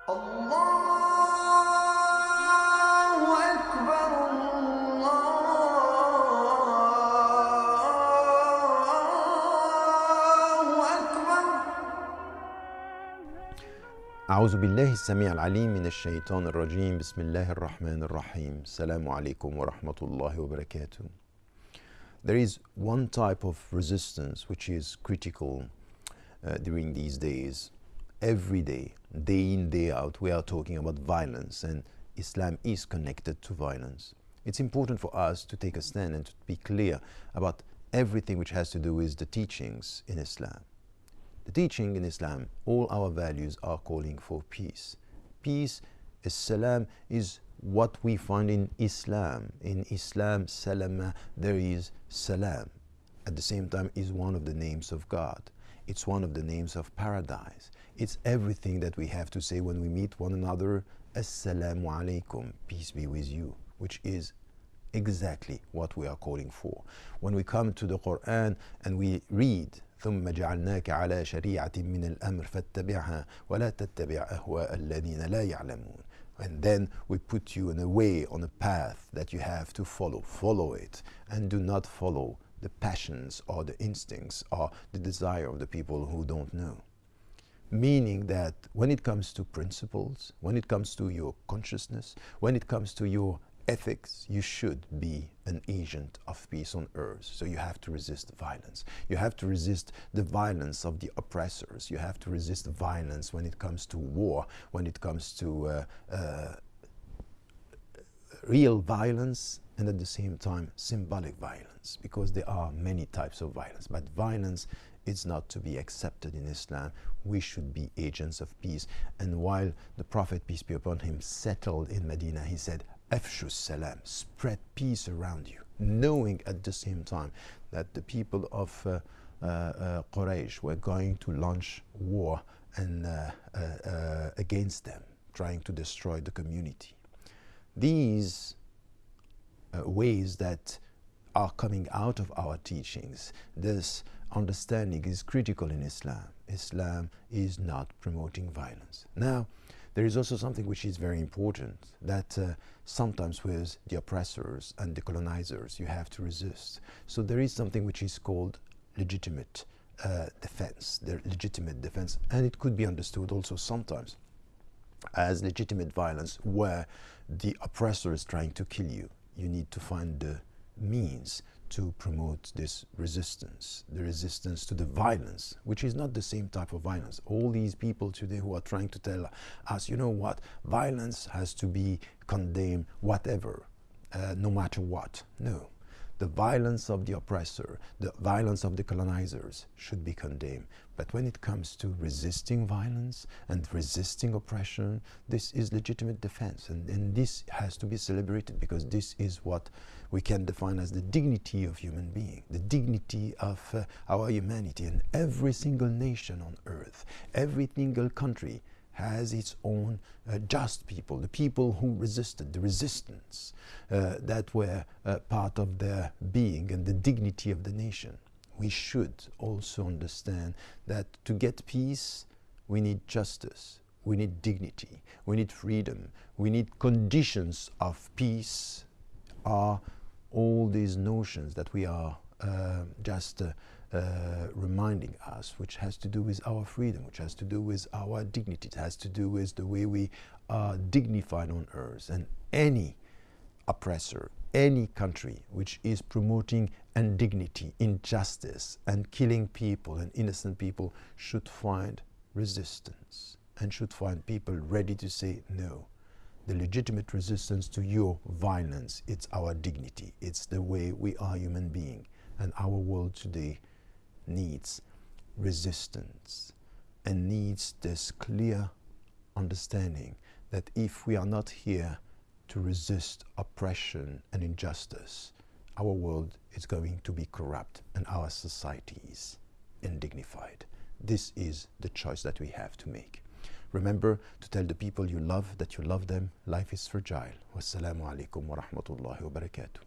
الله أكبر الله أكبر. أعوذ بالله السميع العليم من الشيطان الرجيم. بسم الله الرحمن الرحيم. السلام عليكم ورحمة الله وبركاته. There is one type of resistance which is critical during these days. Every day, day in, day out, we are talking about violence, and Islam is connected to violence. It's important for us to take a stand and to be clear about everything which has to do with the teachings in Islam. The teaching in Islam, all our values are calling for peace. Peace, salam, is what we find in Islam. In Islam, salama, there is salam. At the same time, is one of the names of God. It's one of the names of paradise. It's everything that we have to say when we meet one another. Assalamu alaikum, peace be with you, which is exactly what we are calling for. When we come to the Quran and we read ثم جعلناك على شريعة من الأمر فاتبعها ولا تتبع أهواء الذين لا يعلمون. And then we put you in a way, on a path that you have to follow. Follow it, and do not follow the passions or the instincts or the desire of the people who don't know. Meaning that when it comes to principles, when it comes to your consciousness, when it comes to your ethics, you should be an agent of peace on earth. So you have to resist violence. You have to resist the violence of the oppressors. You have to resist violence when it comes to war, when it comes to real violence, and at the same time symbolic violence, because there are many types of violence. But violence is not to be accepted in Islam. We should be agents of peace. And while the Prophet, peace be upon him, settled in Medina, he said, Afshu salam, spread peace around you, knowing at the same time that the people of Quraysh were going to launch war and against them, trying to destroy the community. These ways that are coming out of our teachings, this understanding is critical in Islam. Islam is not promoting violence. Now, there is also something which is very important, that sometimes with the oppressors and the colonizers you have to resist. So there is something which is called legitimate defense, the legitimate defense, and it could be understood also sometimes as legitimate violence where the oppressor is trying to kill you. You need to find the means to promote this resistance, the resistance to the violence, which is not the same type of violence. All these people today who are trying to tell us, you know what, violence has to be condemned, whatever, no matter what. No. The violence of the oppressor, the violence of the colonizers should be condemned. But when it comes to resisting violence and resisting oppression, this is legitimate defense. And this has to be celebrated, because this is what we can define as the dignity of human being, the dignity of our humanity. And every single nation on earth, every single country has its own just people, the people who resisted, the resistance that were part of their being and the dignity of the nation. We should also understand that to get peace, we need justice, we need dignity, we need freedom, we need conditions of peace. Are all these notions that we are just reminding us, which has to do with our freedom, which has to do with our dignity, it has to do with the way we are dignified on earth. And any oppressor, any country which is promoting indignity, injustice, and killing people and innocent people should find resistance and should find people ready to say no. The legitimate resistance to your violence, it's our dignity, it's the way we are human beings. And our world today needs resistance and needs this clear understanding that if we are not here to resist oppression and injustice, our world is going to be corrupt and our societies undignified. This is the choice that we have to make. Remember to tell the people you love that you love them. Life is fragile. Wassalamu alaikum wa rahmatullahi wa barakatuh.